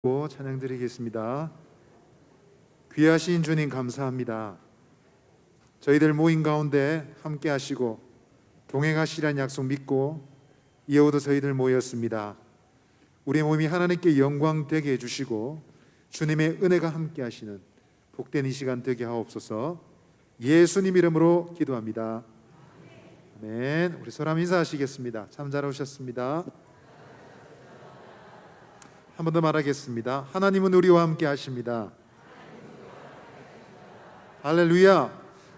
찬양 드리겠습니다. 귀하신 주님 감사합니다. 저희들 모임 가운데 함께 하시고 동행하시라는 약속 믿고 이어오도 저희들 모였습니다. 우리 몸이 하나님께 영광 되게 해주시고 주님의 은혜가 함께 하시는 복된 이 시간 되게 하옵소서. 예수님 이름으로 기도합니다. 아멘. 우리 서로 인사하시겠습니다. 참 잘 오셨습니다. 한 번 더 말하겠습니다. 하나님은 우리와 함께 하십니다. 할렐루야.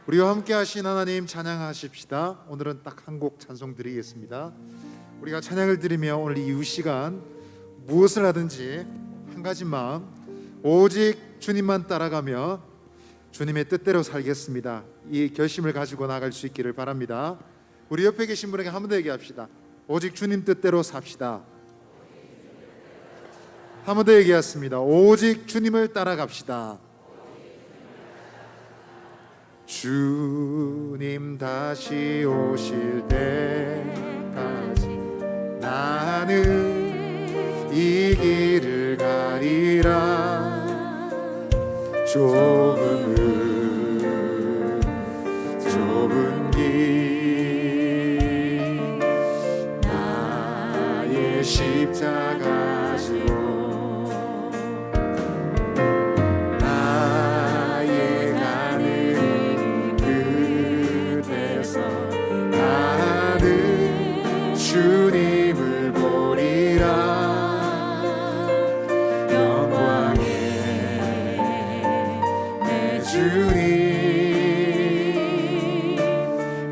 우리와 함께 하신 하나님 찬양하십시다. 오늘은 딱 한 곡 찬송 드리겠습니다. 우리가 찬양을 드리며 오늘 이후 시간 무엇을 하든지 한 가지 마음, 오직 주님만 따라가며 주님의 뜻대로 살겠습니다. 이 결심을 가지고 나갈 수 있기를 바랍니다. 우리 옆에 계신 분에게 한 번 더 얘기합시다. 오직 주님 뜻대로 삽시다. 한 번 더 얘기했습니다. 오직 주님을 따라갑시다. 주님 다시 오실 때까지 나는 이 길을 가리라. 좁은 길 나의 십자가 지고 주님을 보리라. 영광의 내 주님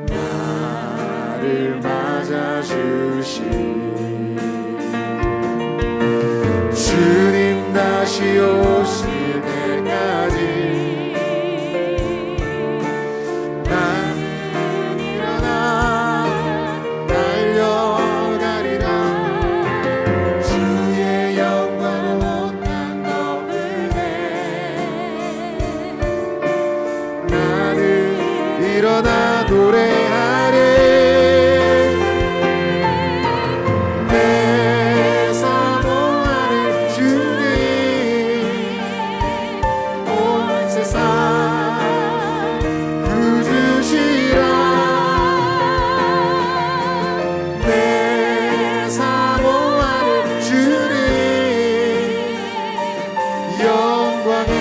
나를 맞아주시. 주님 다시 오실 때까지 일어나 노래하리. 내 사모하는 주님 온 세상 구주시라. 내 사모하는 주님 영광의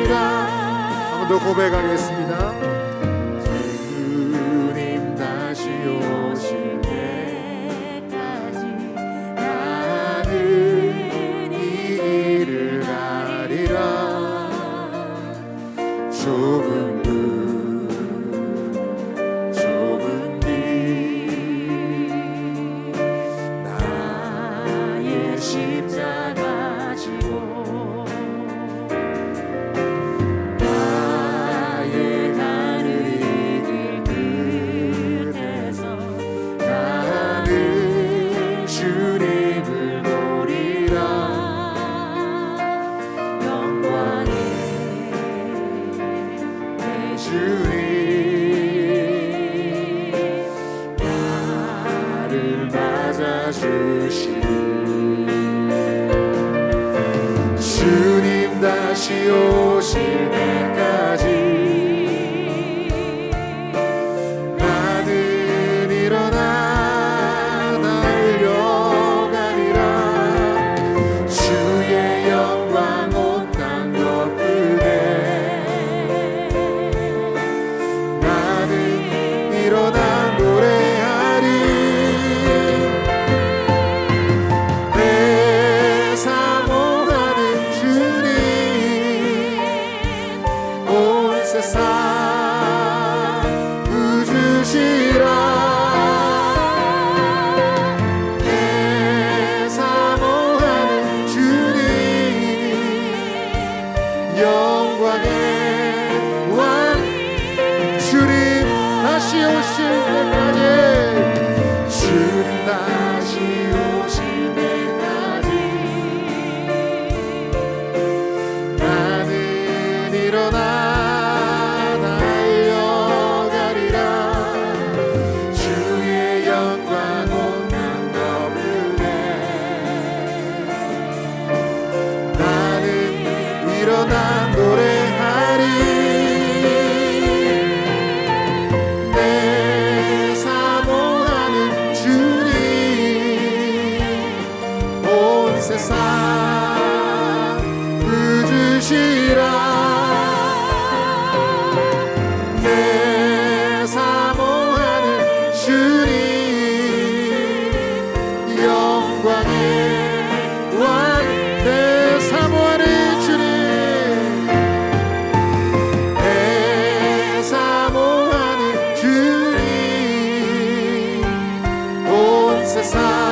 왕이시라. 또 고백하겠습니다. 주님 다시 오실 때까지 나는 이 길을 가리라. 좁은 길 나의 십자가 지고 주님을 보리라. 영광의 내 주님 나를 맞아주시. 세상 부주시라. 내 사모하는 주님 영광의 왕. 내 사모하는 주님, 내 사모하는 주님 온 세상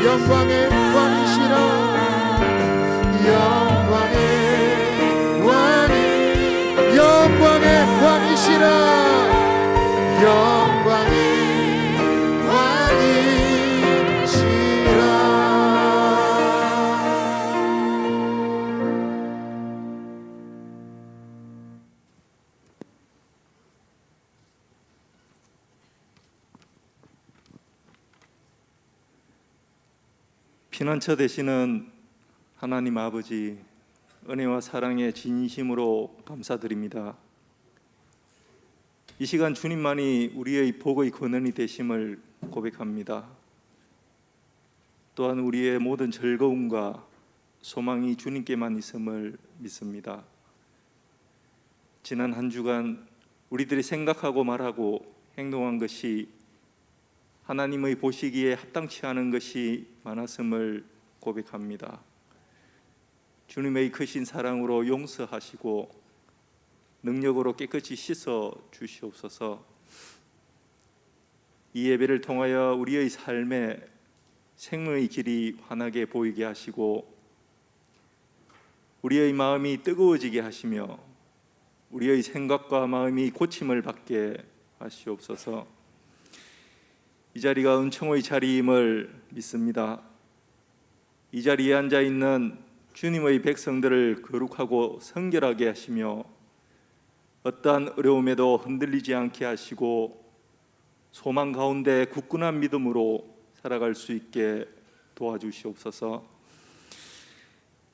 영광의 왕이시라. 영광의 왕이, 영광의 왕이시라. 영광의 왕이시라. 피난처 되시는 하나님 아버지, 은혜와 사랑에 진심으로 감사드립니다. 이 시간 주님만이 우리의 복의 근원이 되심을 고백합니다. 또한 우리의 모든 즐거움과 소망이 주님께만 있음을 믿습니다. 지난 한 주간 우리들이 생각하고 말하고 행동한 것이 하나님의 보시기에 합당치 않은 것이 많았음을 고백합니다. 주님의 크신 사랑으로 용서하시고 능력으로 깨끗이 씻어 주시옵소서. 이 예배를 통하여 우리의 삶에 생명의 길이 환하게 보이게 하시고 우리의 마음이 뜨거워지게 하시며 우리의 생각과 마음이 고침을 받게 하시옵소서. 이 자리가 은총의 자리임을 믿습니다. 이 자리에 앉아 있는 주님의 백성들을 거룩하고 성결하게 하시며 어떠한 어려움에도 흔들리지 않게 하시고 소망 가운데 굳건한 믿음으로 살아갈 수 있게 도와주시옵소서.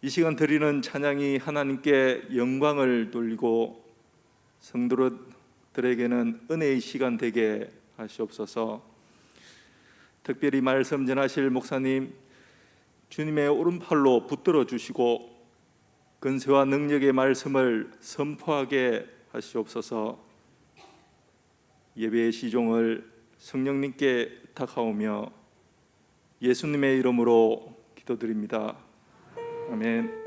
이 시간 드리는 찬양이 하나님께 영광을 돌리고 성도들에게는 은혜의 시간 되게 하시옵소서. 특별히 말씀 전하실 목사님 주님의 오른팔로 붙들어 주시고 근세와 능력의 말씀을 선포하게 하시옵소서. 예배의 시종을 성령님께 부탁하오며 예수님의 이름으로 기도드립니다. 아멘.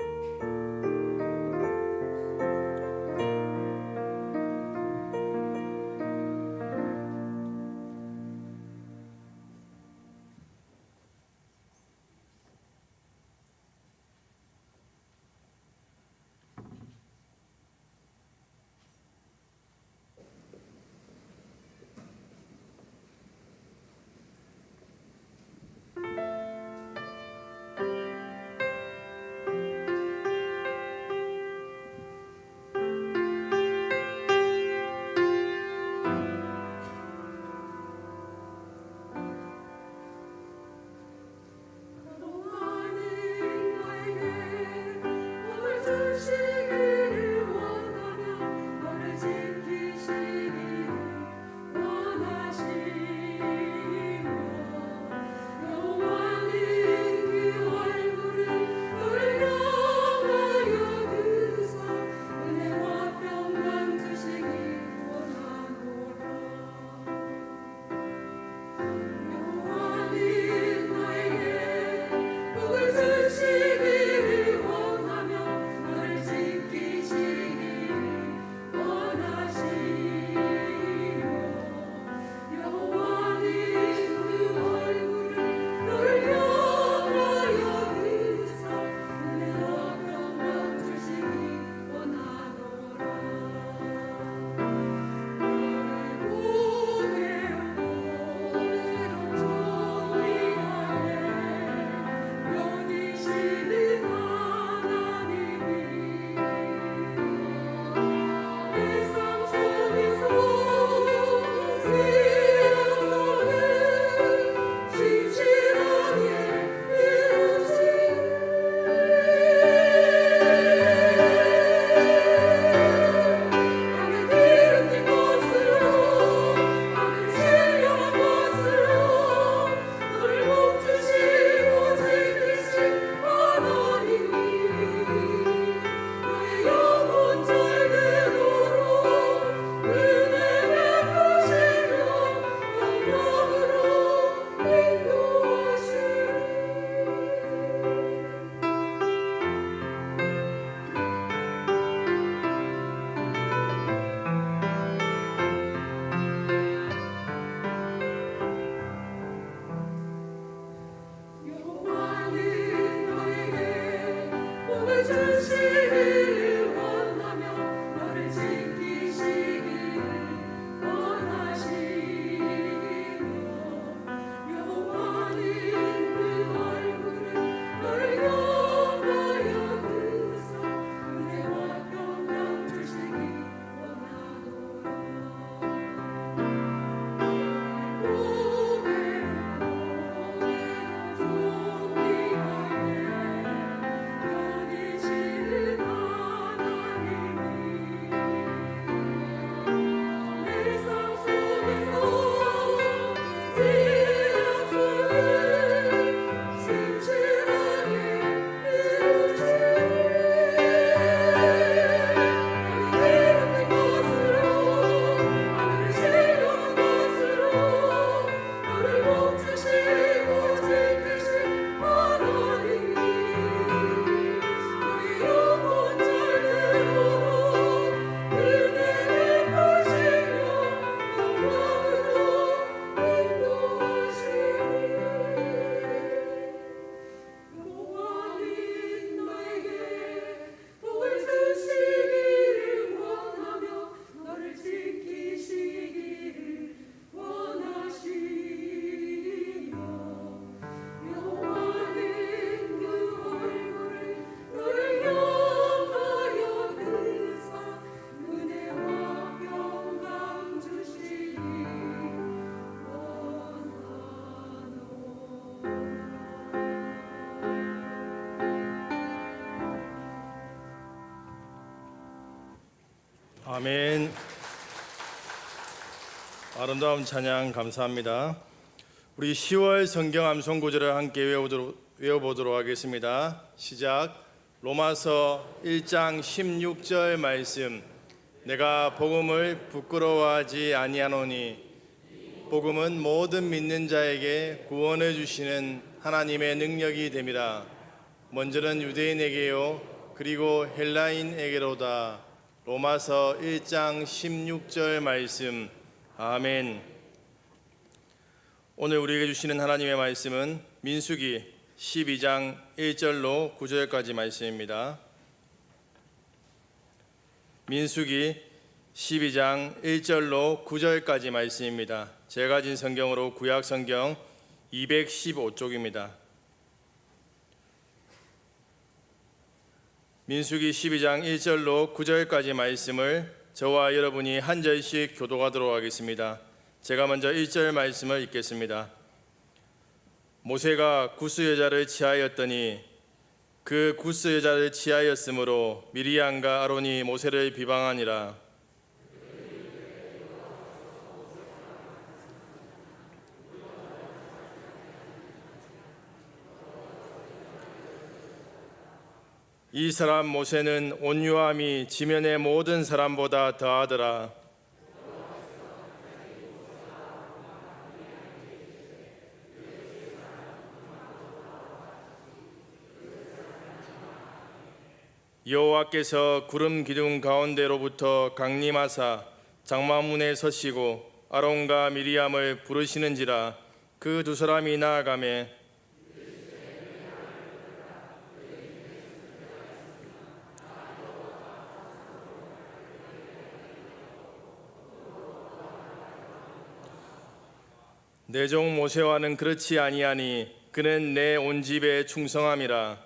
아멘. 아름다운 찬양 감사합니다. 우리 10월 성경 암송 구절을 함께 외워보도록 하겠습니다. 시작. 로마서 1장 16절 말씀. 내가 복음을 부끄러워하지 아니하노니 복음은 모든 믿는 자에게 구원을 주시는 하나님의 능력이 됨이라. 먼저는 유대인에게요 그리고 헬라인에게로다. 로마서 1장 16절 말씀. 아멘. 오늘 우리에게 주시는 하나님의 말씀은 민수기 12장 1절로 9절까지 말씀입니다. 민수기 12장 1절로 9절까지 말씀입니다. 제가 가진 성경으로 구약 성경 215쪽입니다. 민수기 12장 1절로 9절까지 말씀을 저와 여러분이 한 절씩 교독하도록 하겠습니다. 제가 먼저 1절 말씀을 읽겠습니다. 모세가 구스 여자를 취하였더니 그 구스 여자를 취하였으므로 미리암과 아론이 모세를 비방하니라. 이 사람 모세는 온유함이 지면의 모든 사람보다 더하더라. 여호와께서 구름 기둥 가운데로부터 강림하사 장막문에 서시고 아론과 미리암을 부르시는지라. 그 두 사람이 나아가매 내 종 모세와는 그렇지 아니하니 그는 내 온 집에 충성함이라.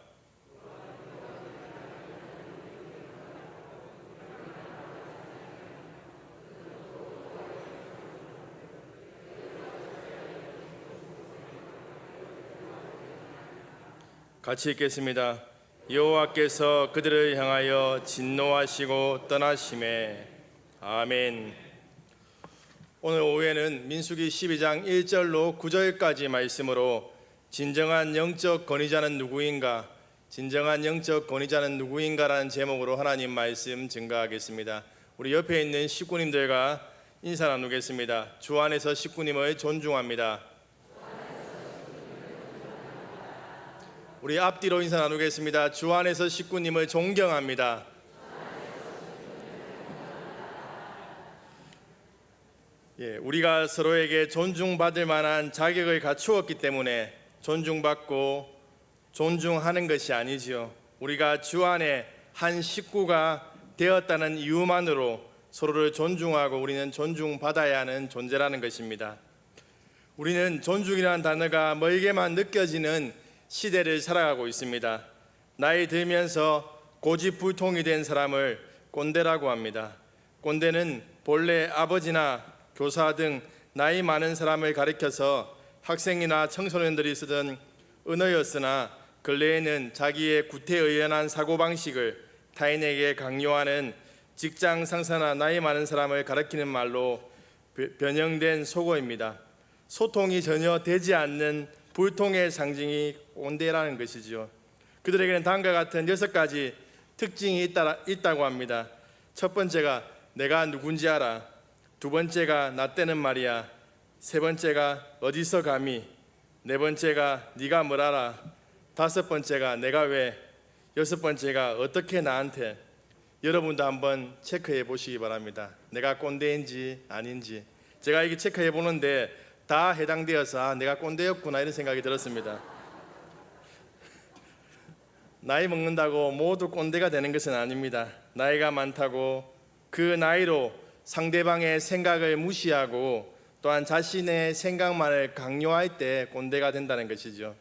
같이 읽겠습니다. 여호와께서 그들을 향하여 진노하시고 떠나심에. 아멘. 오늘 오후에는 민수기 12장 1절로 9절까지 말씀으로 진정한 영적 권위자는 누구인가? 진정한 영적 권위자는 누구인가라는 제목으로 하나님 말씀 증거하겠습니다. 우리 옆에 있는 식구님들과 인사 나누겠습니다. 주 안에서 식구님을 존중합니다. 우리 앞뒤로 인사 나누겠습니다. 주 안에서 식구님을 존경합니다. 우리가 서로에게 존중받을 만한 자격을 갖추었기 때문에 존중받고 존중하는 것이 아니지요. 우리가 주 안에 한 식구가 되었다는 이유만으로 서로를 존중하고 우리는 존중받아야 하는 존재라는 것입니다. 우리는 존중이라는 단어가 멀게만 느껴지는 시대를 살아가고 있습니다. 나이 들면서 고집불통이 된 사람을 꼰대라고 합니다. 꼰대는 본래 아버지나 교사 등 나이 많은 사람을 가리켜서 학생이나 청소년들이 쓰던 언어였으나 근래에는 자기의 구태의연한 사고방식을 타인에게 강요하는 직장 상사나 나이 많은 사람을 가리키는 말로 변형된 속어입니다. 소통이 전혀 되지 않는 불통의 상징이 꼰대라는 것이죠. 그들에게는 다음과 같은 6가지 특징이 있다고 합니다. 첫 번째가 내가 누군지 알아. 두 번째가 나 때는 말이야. 세 번째가 어디서 감히. 네 번째가 네가 뭘 알아. 다섯 번째가 내가 왜. 여섯 번째가 어떻게 나한테. 여러분도 한번 체크해 보시기 바랍니다. 내가 꼰대인지 아닌지. 제가 이게 체크해 보는데 다 해당되어서 내가 꼰대였구나 이런 생각이 들었습니다. 나이 먹는다고 모두 꼰대가 되는 것은 아닙니다. 나이가 많다고 그 나이로 상대방의 생각을 무시하고 또한 자신의 생각만을 강요할 때 꼰대가 된다는 것이죠.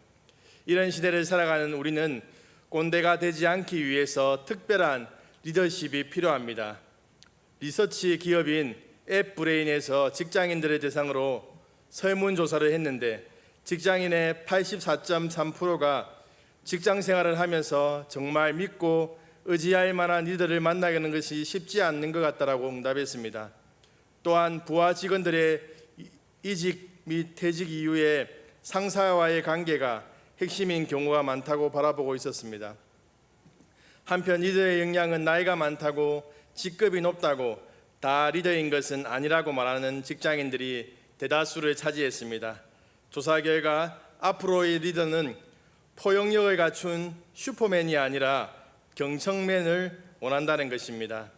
이런 시대를 살아가는 우리는 꼰대가 되지 않기 위해서 특별한 리더십이 필요합니다. 리서치 기업인 앱브레인에서 직장인들을 대상으로 설문조사를 했는데 직장인의 84.3%가 직장 생활을 하면서 정말 믿고 의지할 만한 리더를 만나는 것이 쉽지 않는 것 같다라고 응답했습니다. 또한 부하 직원들의 이직 및 퇴직 이후에 상사와의 관계가 핵심인 경우가 많다고 바라보고 있었습니다. 한편 리더의 역량은 나이가 많다고 직급이 높다고 다 리더인 것은 아니라고 말하는 직장인들이 대다수를 차지했습니다. 조사 결과 앞으로의 리더는 포용력을 갖춘 슈퍼맨이 아니라 경청맨을 원한다는 것입니다.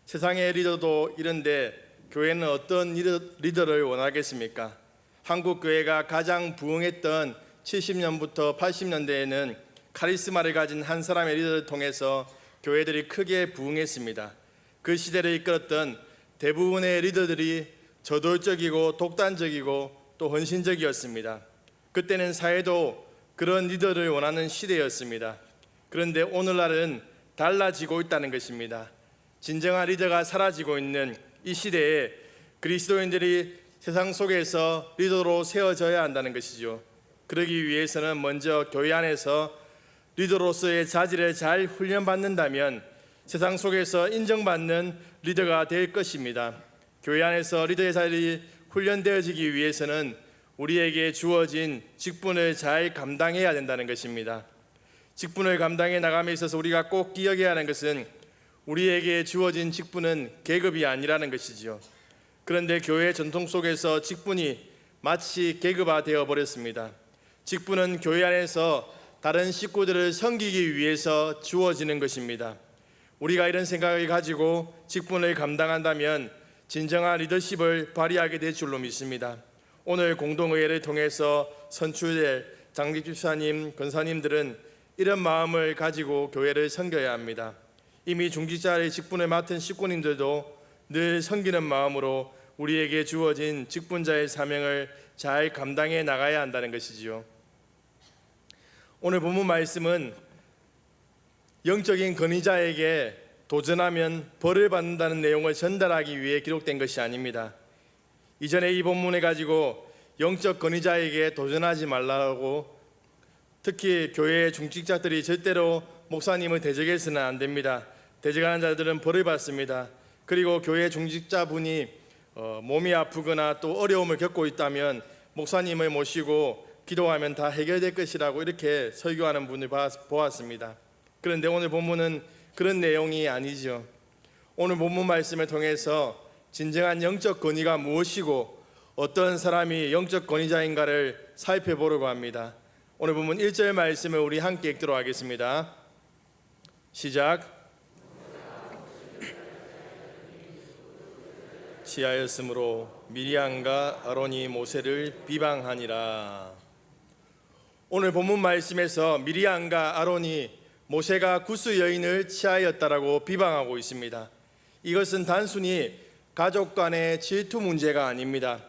세상의 리더도 이런데 교회는 어떤 리더를 원하겠습니까? 한국 교회가 가장 부흥했던 70년부터 80년대에는 카리스마를 가진 한 사람의 리더를 통해서 교회들이 크게 부흥했습니다. 그 시대를 이끌었던 대부분의 리더들이 저돌적이고 독단적이고 또 헌신적이었습니다. 그때는 사회도 그런 리더를 원하는 시대였습니다. 그런데 오늘날은 달라지고 있다는 것입니다. 진정한 리더가 사라지고 있는 이 시대에 그리스도인들이 세상 속에서 리더로 세워져야 한다는 것이죠. 그러기 위해서는 먼저 교회 안에서 리더로서의 자질을 잘 훈련받는다면 세상 속에서 인정받는 리더가 될 것입니다. 교회 안에서 리더의 자질이 훈련되어지기 위해서는 우리에게 주어진 직분을 잘 감당해야 된다는 것입니다. 직분을 감당해 나감에 있어서 우리가 꼭 기억해야 하는 것은 우리에게 주어진 직분은 계급이 아니라는 것이지요. 그런데 교회 전통 속에서 직분이 마치 계급화되어 버렸습니다. 직분은 교회 안에서 다른 식구들을 섬기기 위해서 주어지는 것입니다. 우리가 이런 생각을 가지고 직분을 감당한다면 진정한 리더십을 발휘하게 될 줄로 믿습니다. 오늘 공동의회를 통해서 선출될 장직집사님, 권사님들은 이런 마음을 가지고 교회를 섬겨야 합니다. 이미 중직자의 직분을 맡은 식구님들도 늘 섬기는 마음으로 우리에게 주어진 직분자의 사명을 잘 감당해 나가야 한다는 것이지요. 오늘 본문 말씀은 영적인 권위자에게 도전하면 벌을 받는다는 내용을 전달하기 위해 기록된 것이 아닙니다. 이전에 이 본문에 가지고 영적 권위자에게 도전하지 말라고, 특히 교회의 중직자들이 절대로 목사님을 대적해서는 안 됩니다. 대적하는 자들은 벌을 받습니다. 그리고 교회 중직자분이 몸이 아프거나 또 어려움을 겪고 있다면 목사님을 모시고 기도하면 다 해결될 것이라고 이렇게 설교하는 분을 보았습니다. 그런데 오늘 본문은 그런 내용이 아니죠. 오늘 본문 말씀을 통해서 진정한 영적 권위가 무엇이고 어떤 사람이 영적 권위자인가를 살펴보려고 합니다. 오늘 본문 1절 말씀을 우리 함께 읽도록 하겠습니다. 시작. 취하였으므로 미리암과 아론이 모세를 비방하니라. 오늘 본문 말씀에서 미리암과 아론이 모세가 구스 여인을 취하였다라고 비방하고 있습니다. 이것은 단순히 가족 간의 질투 문제가 아닙니다.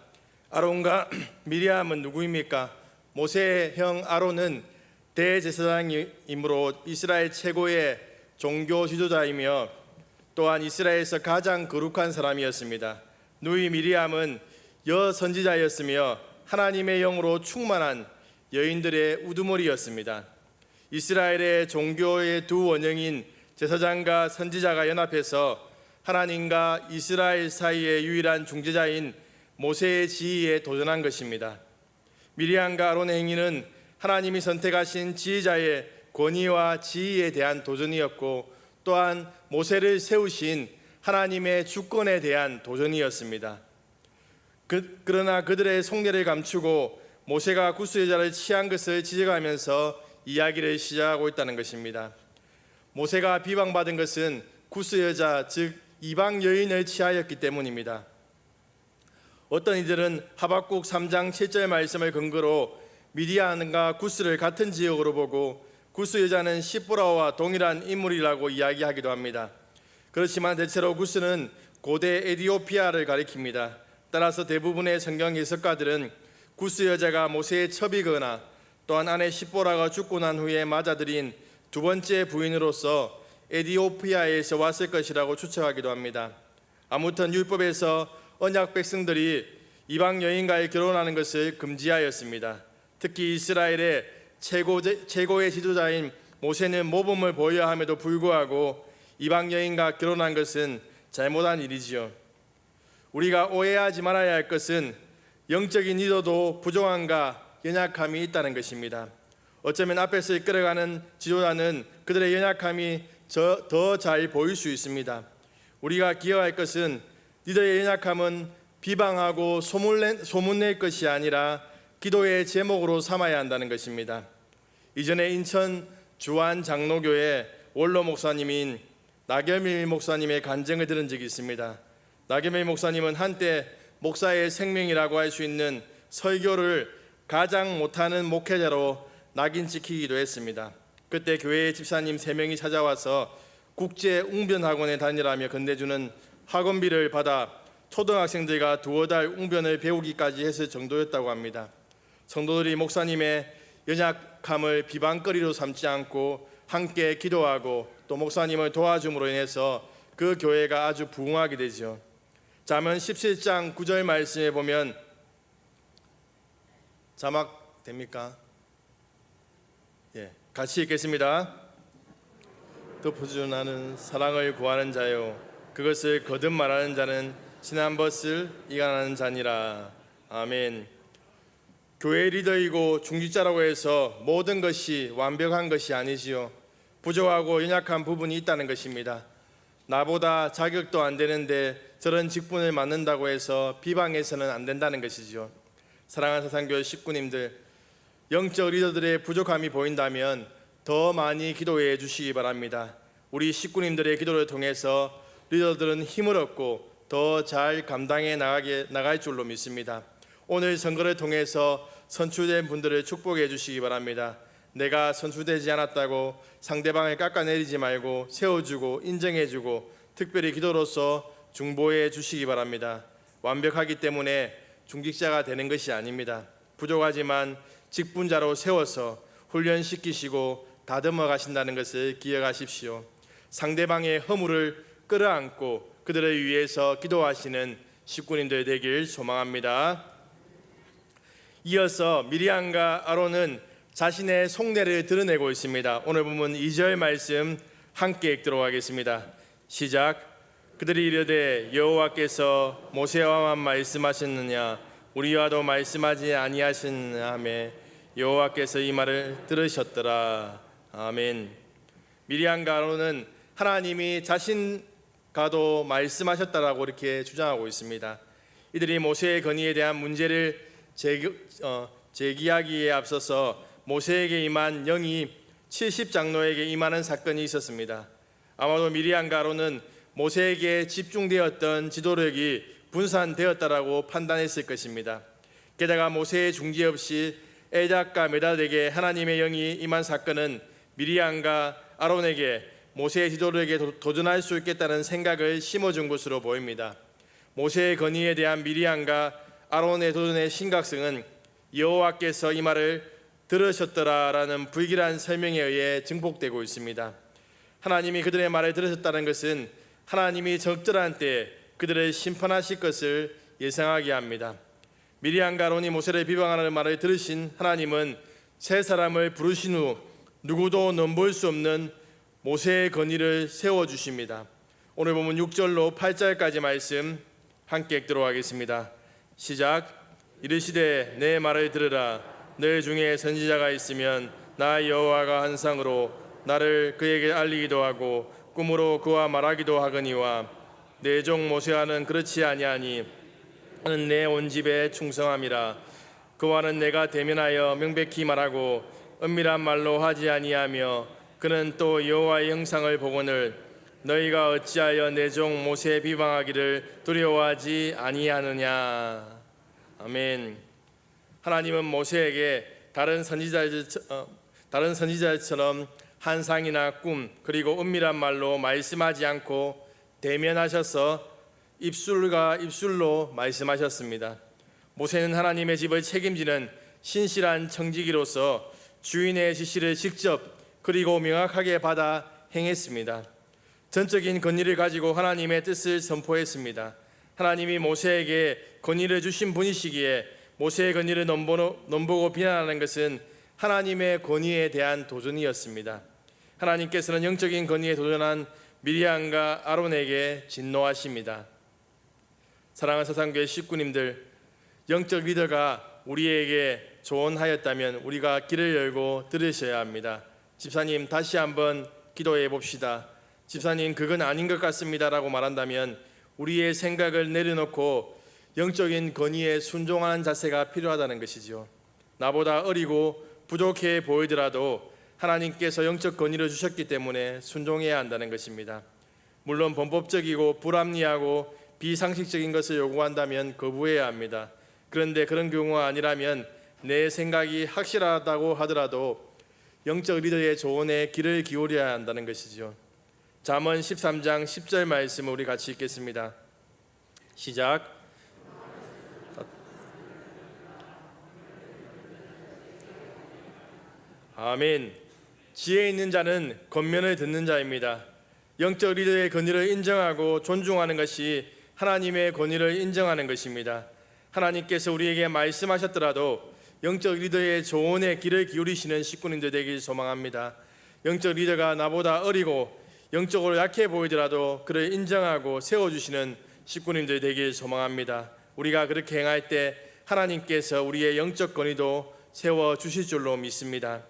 아론과 미리암은 누구입니까? 모세의 형 아론은 대제사장이므로 이스라엘 최고의 종교 지도자이며 또한 이스라엘에서 가장 거룩한 사람이었습니다. 누이 미리암은 여선지자였으며 하나님의 영으로 충만한 여인들의 우두머리였습니다. 이스라엘의 종교의 두 원형인 제사장과 선지자가 연합해서 하나님과 이스라엘 사이의 유일한 중재자인 모세의 지위에 도전한 것입니다. 미리암과 아론의 행위는 하나님이 선택하신 지휘자의 권위와 지위에 대한 도전이었고 또한 모세를 세우신 하나님의 주권에 대한 도전이었습니다. 그러나 그들의 속내를 감추고 모세가 구스 여자를 취한 것을 지적하면서 이야기를 시작하고 있다는 것입니다. 모세가 비방받은 것은 구스 여자 즉 이방 여인을 취하였기 때문입니다. 어떤 이들은 하박국 3장 7절 말씀을 근거로 미디안과 구스를 같은 지역으로 보고 구스 여자는 시보라와 동일한 인물이라고 이야기하기도 합니다. 그렇지만 대체로 구스는 고대 에티오피아를 가리킵니다. 따라서 대부분의 성경 해석가들은 구스 여자가 모세의 첩이거나 또한 아내 시보라가 죽고 난 후에 맞아들인 두 번째 부인으로서 에티오피아에서 왔을 것이라고 추측하기도 합니다. 아무튼 율법에서 언약 백성들이 이방 여인과의 결혼하는 것을 금지하였습니다. 특히 이스라엘의 최고의 지도자인 모세는 모범을 보여야 함에도 불구하고 이방 여인과 결혼한 것은 잘못한 일이지요. 우리가 오해하지 말아야 할 것은 영적인 리더도 부족함과 연약함이 있다는 것입니다. 어쩌면 앞에서 이끌어가는 지도자는 그들의 연약함이 더 잘 보일 수 있습니다. 우리가 기억할 것은 리더의 연약함은 비방하고 소문낼 것이 아니라 기도의 제목으로 삼아야 한다는 것입니다. 이전에 인천 주안 장로교회 원로 목사님인 나겸일 목사님의 간증을 들은 적이 있습니다. 나겸일 목사님은 한때 목사의 생명이라고 할 수 있는 설교를 가장 못하는 목회자로 낙인 찍히기도 했습니다. 그때 교회의 집사님 3명이 찾아와서 국제 웅변학원에 다니라며 건네주는 학원비를 받아 초등학생들과 2-달 웅변을 배우기까지 했을 정도였다고 합니다. 성도들이 목사님의 연약함을 비방거리로 삼지 않고 함께 기도하고 또 목사님을 도와줌으로 인해서 그 교회가 아주 부흥하게 되죠. 잠언 17장 9절 말씀에 보면 자막 됩니까? 같이 읽겠습니다. 덮어주나는 사랑을 구하는 자요 그것을 거듭 말하는 자는 지난 벗을 이간하는 자니라. 아멘. 교회 리더이고 중직자라고 해서 모든 것이 완벽한 것이 아니지요. 부족하고 연약한 부분이 있다는 것입니다. 나보다 자격도 안 되는데 저런 직분을 맡는다고 해서 비방해서는 안 된다는 것이죠. 사랑하는 사상교회 식구님들, 영적 리더들의 부족함이 보인다면 더 많이 기도해 주시기 바랍니다. 우리 식구님들의 기도를 통해서 리더들은 힘을 얻고 더 잘 감당해 나갈 줄로 믿습니다. 오늘 선거를 통해서 선출된 분들을 축복해 주시기 바랍니다. 내가 선출되지 않았다고 상대방을 깎아내리지 말고 세워주고 인정해주고 특별히 기도로서 중보해 주시기 바랍니다. 완벽하기 때문에 중직자가 되는 것이 아닙니다. 부족하지만 직분자로 세워서 훈련시키시고 다듬어 가신다는 것을 기억하십시오. 상대방의 허물을 끌어안고 그들을 위해서 기도하시는 식구님들 되길 소망합니다. 이어서 미리암과 아론은 자신의 속내를 드러내고 있습니다. 오늘 본문 2절 말씀 함께 읽도록 하겠습니다. 시작. 그들이 이르되 여호와께서 모세와만 말씀하셨느냐 우리와도 말씀하지 아니하셨느냐 하매 여호와께서 이 말을 들으셨더라. 아멘. 미리암과 아론은 하나님이 자신과도 말씀하셨다라고 이렇게 주장하고 있습니다. 이들이 모세의 건의에 대한 문제를 제기하기에 앞서서 모세에게 임한 영이 70장로에게 임하는 사건이 있었습니다. 아마도 미리암과 아론은 모세에게 집중되었던 지도력이 분산되었다라고 판단했을 것입니다. 게다가 모세의 중지 없이 애작과 메달에게 하나님의 영이 임한 사건은 미리암과 아론에게 모세의 지도력에 도전할 수 있겠다는 생각을 심어준 것으로 보입니다. 모세의 건의에 대한 미리암과 아론의 도전의 심각성은 여호와께서 이 말을 들으셨더라라는 불길한 설명에 의해 증폭되고 있습니다. 하나님이 그들의 말을 들으셨다는 것은 하나님이 적절한 때에 그들을 심판하실 것을 예상하게 합니다. 미리암과 아론이 모세를 비방하는 말을 들으신 하나님은 세 사람을 부르신 후 누구도 넘볼 수 없는 모세의 건의를 세워주십니다. 오늘 보면 6절로 8절까지 말씀 함께 읽도록 하겠습니다. 시작. 이르시되 내 말을 들으라. 너희 중에 선지자가 있으면 나 여호와가 환상으로 나를 그에게 알리기도 하고 꿈으로 그와 말하기도 하거니와 내 종 모세와는 그렇지 아니하니 그는 내 온 집에 충성함이라. 그와는 내가 대면하여 명백히 말하고 은밀한 말로 하지 아니하며 그는 또 여호와의 형상을 보거늘 너희가 어찌하여 내 종 모세 비방하기를 두려워하지 아니하느냐. 아멘. 하나님은 모세에게 다른 선지자처럼 환상이나 꿈 그리고 은밀한 말로 말씀하지 않고 대면하셔서 입술과 입술로 말씀하셨습니다. 모세는 하나님의 집을 책임지는 신실한 청지기로서 주인의 지시를 직접 그리고 명확하게 받아 행했습니다. 전적인 권위를 가지고 하나님의 뜻을 선포했습니다. 하나님이 모세에게 권위를 주신 분이시기에 모세의 권위를 넘보고 비난하는 것은 하나님의 권위에 대한 도전이었습니다. 하나님께서는 영적인 건의에 도전한 미리암과 아론에게 진노하십니다. 사랑하는 사상교회 식구님들, 영적 리더가 우리에게 조언하였다면 우리가 귀를 열고 들으셔야 합니다. 집사님, 다시 한번 기도해 봅시다. 집사님, 그건 아닌 것 같습니다 라고 말한다면 우리의 생각을 내려놓고 영적인 건의에 순종하는 자세가 필요하다는 것이지요. 나보다 어리고 부족해 보이더라도 하나님께서 영적 건의를 주셨기 때문에 순종해야 한다는 것입니다. 물론 범법적이고 불합리하고 비상식적인 것을 요구한다면 거부해야 합니다. 그런데 그런 경우가 아니라면 내 생각이 확실하다고 하더라도 영적 리더의 조언에 귀를 기울여야 한다는 것이죠. 잠언 13장 10절 말씀을 우리 같이 읽겠습니다. 시작. 아멘. 지혜 있는 자는 권면을 듣는 자입니다. 영적 리더의 권위를 인정하고 존중하는 것이 하나님의 권위를 인정하는 것입니다. 하나님께서 우리에게 말씀하셨더라도 영적 리더의 조언에 귀를 기울이시는 식구님들 되길 소망합니다. 영적 리더가 나보다 어리고 영적으로 약해 보이더라도 그를 인정하고 세워주시는 식구님들 되길 소망합니다. 우리가 그렇게 행할 때 하나님께서 우리의 영적 권위도 세워주실 줄로 믿습니다.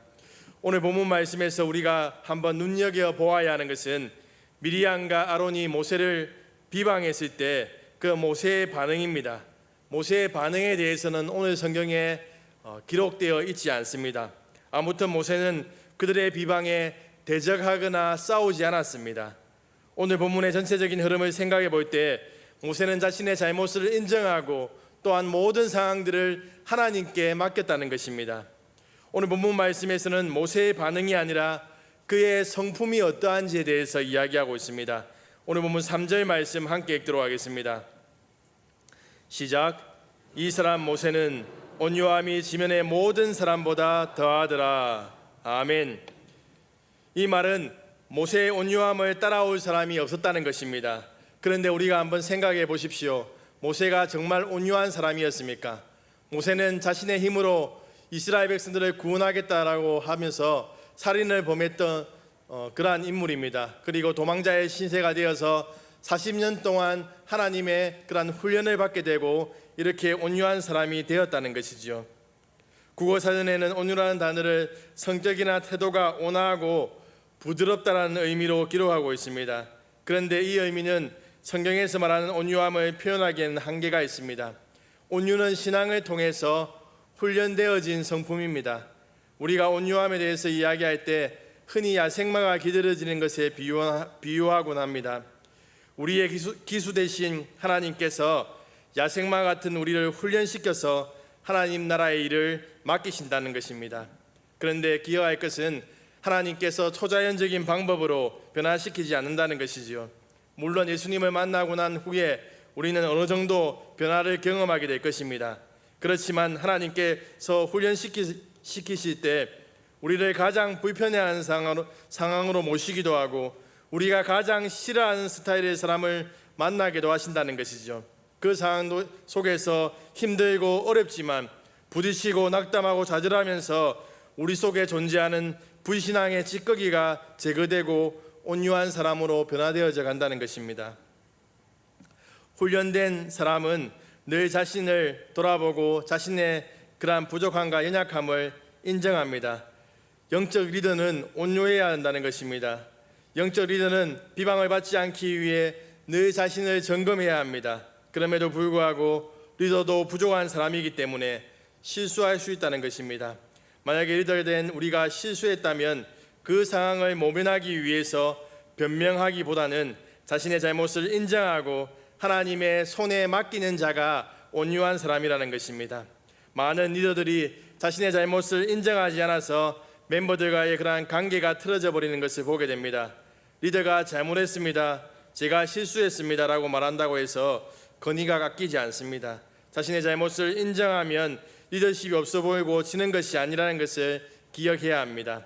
오늘 본문 말씀에서 우리가 한번 눈여겨 보아야 하는 것은 미리암과 아론이 모세를 비방했을 때 그 모세의 반응입니다. 모세의 반응에 대해서는 오늘 성경에 기록되어 있지 않습니다. 아무튼 모세는 그들의 비방에 대적하거나 싸우지 않았습니다. 오늘 본문의 전체적인 흐름을 생각해 볼 때 모세는 자신의 잘못을 인정하고 또한 모든 상황들을 하나님께 맡겼다는 것입니다. 오늘 본문 말씀에서는 모세의 반응이 아니라 그의 성품이 어떠한지에 대해서 이야기하고 있습니다. 오늘 본문 3절 말씀 함께 읽도록 하겠습니다. 시작. 이 사람 모세는 온유함이 지면의 모든 사람보다 더하더라. 아멘. 이 말은 모세의 온유함을 따라올 사람이 없었다는 것입니다. 그런데 우리가 한번 생각해 보십시오. 모세가 정말 온유한 사람이었습니까? 모세는 자신의 힘으로 이스라엘 백성들을 구원하겠다라고 하면서 살인을 범했던 그러한 인물입니다. 그리고 도망자의 신세가 되어서 40년 동안 하나님의 그러한 훈련을 받게 되고 이렇게 온유한 사람이 되었다는 것이죠. 국어사전에는 온유라는 단어를 성격이나 태도가 온화하고 부드럽다는 의미로 기록하고 있습니다. 그런데 이 의미는 성경에서 말하는 온유함을 표현하기에는 한계가 있습니다. 온유는 신앙을 통해서 훈련되어진 성품입니다. 우리가 온유함에 대해서 이야기할 때 흔히 야생마가 기다려지는 것에 비유하곤 합니다. 우리의 기수 대신 하나님께서 야생마 같은 우리를 훈련시켜서 하나님 나라의 일을 맡기신다는 것입니다. 그런데 기억할 것은 하나님께서 초자연적인 방법으로 변화시키지 않는다는 것이지요. 물론 예수님을 만나고 난 후에 우리는 어느 정도 변화를 경험하게 될 것입니다. 그렇지만 하나님께서 훈련시키실 때 우리를 가장 불편해하는 상황으로 모시기도 하고 우리가 가장 싫어하는 스타일의 사람을 만나기도 하신다는 것이죠. 그 상황 속에서 힘들고 어렵지만 부딪히고 낙담하고 좌절하면서 우리 속에 존재하는 불신앙의 찌꺼기가 제거되고 온유한 사람으로 변화되어져 간다는 것입니다. 훈련된 사람은 늘 자신을 돌아보고 자신의 그러한 부족함과 연약함을 인정합니다. 영적 리더는 온유해야 한다는 것입니다. 영적 리더는 비방을 받지 않기 위해 늘 자신을 점검해야 합니다. 그럼에도 불구하고 리더도 부족한 사람이기 때문에 실수할 수 있다는 것입니다. 만약에 리더가 된 우리가 실수했다면 그 상황을 모면하기 위해서 변명하기보다는 자신의 잘못을 인정하고 하나님의 손에 맡기는 자가 온유한 사람이라는 것입니다. 많은 리더들이 자신의 잘못을 인정하지 않아서 멤버들과의 그러한 관계가 틀어져 버리는 것을 보게 됩니다. 리더가 잘못했습니다, 제가 실수했습니다 라고 말한다고 해서 건의가 깎이지 않습니다. 자신의 잘못을 인정하면 리더십이 없어 보이고 지는 것이 아니라는 것을 기억해야 합니다.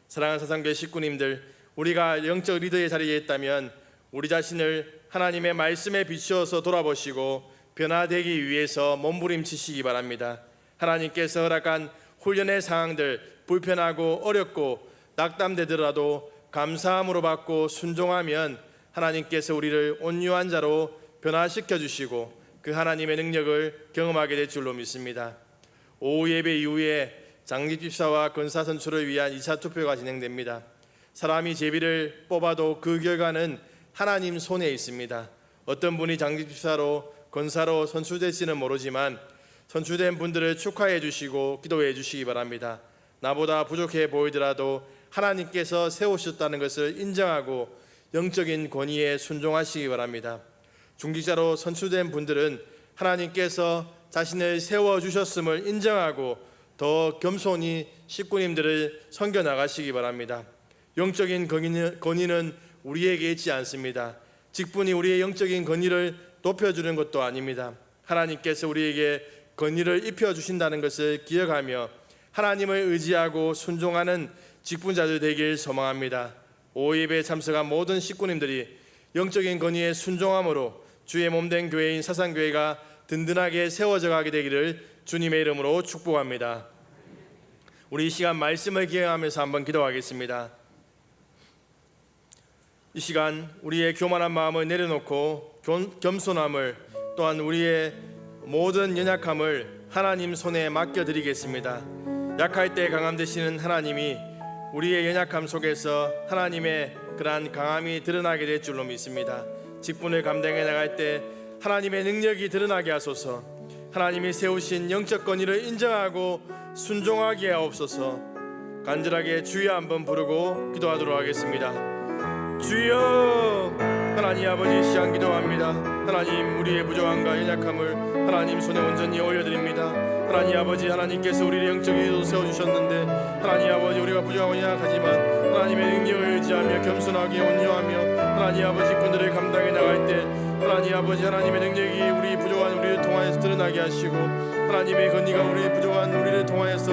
사랑하는 사상교회 식구님들, 우리가 영적 리더의 자리에 있다면 우리 자신을 하나님의 말씀에 비추어서 돌아보시고 변화되기 위해서 몸부림치시기 바랍니다. 하나님께서 허락한 훈련의 상황들, 불편하고 어렵고 낙담되더라도 감사함으로 받고 순종하면 하나님께서 우리를 온유한 자로 변화시켜 주시고 그 하나님의 능력을 경험하게 될 줄로 믿습니다. 오후 예배 이후에 장립집사와 권사 선출을 위한 2차 투표가 진행됩니다. 사람이 제비를 뽑아도 그 결과는 하나님 손에 있습니다. 어떤 분이 장립집사로 권사로 선출될지는 모르지만 선출된 분들을 축하해 주시고 기도해 주시기 바랍니다. 나보다 부족해 보이더라도 하나님께서 세우셨다는 것을 인정하고 영적인 권위에 순종하시기 바랍니다. 중직자로 선출된 분들은 하나님께서 자신을 세워주셨음을 인정하고 더 겸손히 식구님들을 섬겨 나가시기 바랍니다. 영적인 권위는 우리에게 있지 않습니다. 직분이 우리의 영적인 권위를 높여주는 것도 아닙니다. 하나님께서 우리에게 권위를 입혀주신다는 것을 기억하며 하나님을 의지하고 순종하는 직분자들 되길 소망합니다. 오예배에 참석한 모든 식구님들이 영적인 권위에 순종함으로 주의 몸된 교회인 사상교회가 든든하게 세워져 가게 되기를 주님의 이름으로 축복합니다. 우리 이 시간 말씀을 기억하면서 한번 기도하겠습니다. 이 시간 우리의 교만한 마음을 내려놓고 겸손함을 또한 우리의 모든 연약함을 하나님 손에 맡겨드리겠습니다. 약할 때 강함 되시는 하나님이 우리의 연약함 속에서 하나님의 그러한 강함이 드러나게 될 줄로 믿습니다. 직분을 감당해 나갈 때 하나님의 능력이 드러나게 하소서. 하나님이 세우신 영적 권위를 인정하고 순종하게 하옵소서. 간절하게 주여 한번 부르고 기도하도록 하겠습니다. 주여, 하나님 아버지, 이 시간 기도합니다. 하나님, 우리의 부족함과 연약함을 하나님 손에 온전히 올려드립니다. 하나님 아버지, 하나님께서 우리를 영적인 기도 세워주셨는데 하나님 아버지, 우리가 부족하고 연약하지만 하나님의 능력을 의지하며 겸손하게 온유하며 하나님 아버지 군들을 감당해 나갈 때 하나님 아버지, 하나님의 능력이 우리 부족한 우리를 통하여서 드러나게 하시고 하나님의 권위가 우리 부족한 우리를 통하여서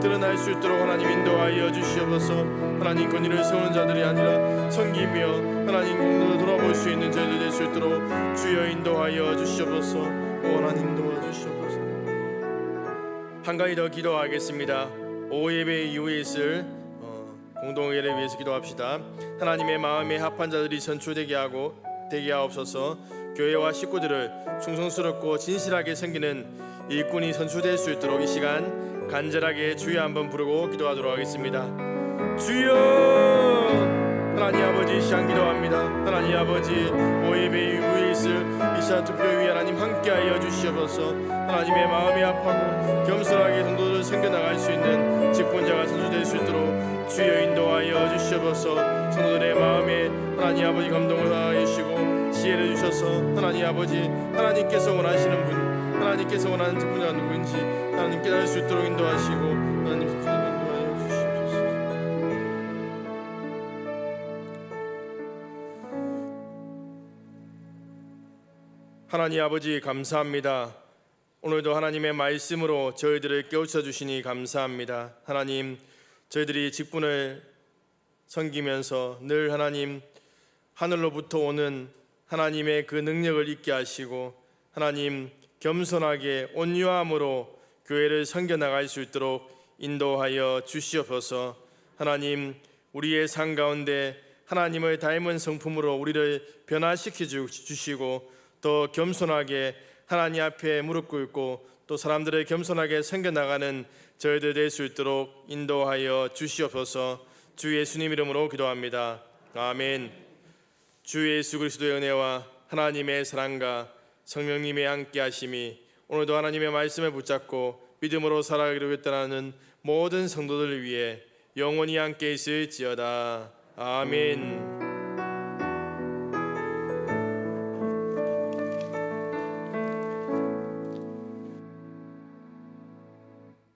드러날 수 있도록 하나님 인도하여 주시옵소서. 하나님 권위를 세우는 자들이 아니라 섬기며 하나님 공로를 돌아볼 수 있는 저희들 될 수 있도록 주여 인도하여 주시옵소서. 하나님 도와주시옵소서. 한 가지 더 기도하겠습니다. 오후 예배 이후에 있을 공동회를 위해서 기도합시다. 하나님의 마음에 합한 자들이 선출되게 하옵소서. 교회와 식구들을 충성스럽고 진실하게 섬기는 일꾼이 선출될 수 있도록 이 시간 간절하게 주여 한번 부르고 기도하도록 하겠습니다. 주여, 하나님 아버지, 이 시간 기도합니다. 하나님 아버지, 오예배 이후에 있을 2차 투표에 하나님 함께하여 주시옵소서. 하나님의 마음이 아파하고 겸손하게 성도들을 섬겨나갈 수 있는 직분자가 선출될 수 있도록 주여 인도하여 주시옵소서. 성도들의 마음에 하나님 아버지 감동을 하여 주시고 지혜를 주셔서 하나님 아버지, 하나님께서 원하시는 분, 하나님께서 원하는 직분자가 누구인지 하나님 깨달을 수 있도록 인도하시고 하나님 인도하여 주시옵소서. 하나님 아버지, 감사합니다. 오늘도 하나님의 말씀으로 저희들을 깨우쳐 주시니 감사합니다. 하나님, 저희들이 직분을 섬기면서 늘 하나님 하늘로부터 오는 하나님의 그 능력을 잊게 하시고 하나님 겸손하게 온유함으로 교회를 섬겨나갈 수 있도록 인도하여 주시옵소서. 하나님, 우리의 삶 가운데 하나님을 닮은 성품으로 우리를 변화시켜 주시고 더 겸손하게 하나님 앞에 무릎 꿇고 또 사람들을 겸손하게 섬겨나가는 저희들 될 수 있도록 인도하여 주시옵소서. 주 예수님 이름으로 기도합니다. 아멘. 주 예수 그리스도의 은혜와 하나님의 사랑과 성령님의 함께하심이 오늘도 하나님의 말씀을 붙잡고 믿음으로 살아가기로 했다는 모든 성도들을 위해 영원히 함께 있을지어다. 아멘.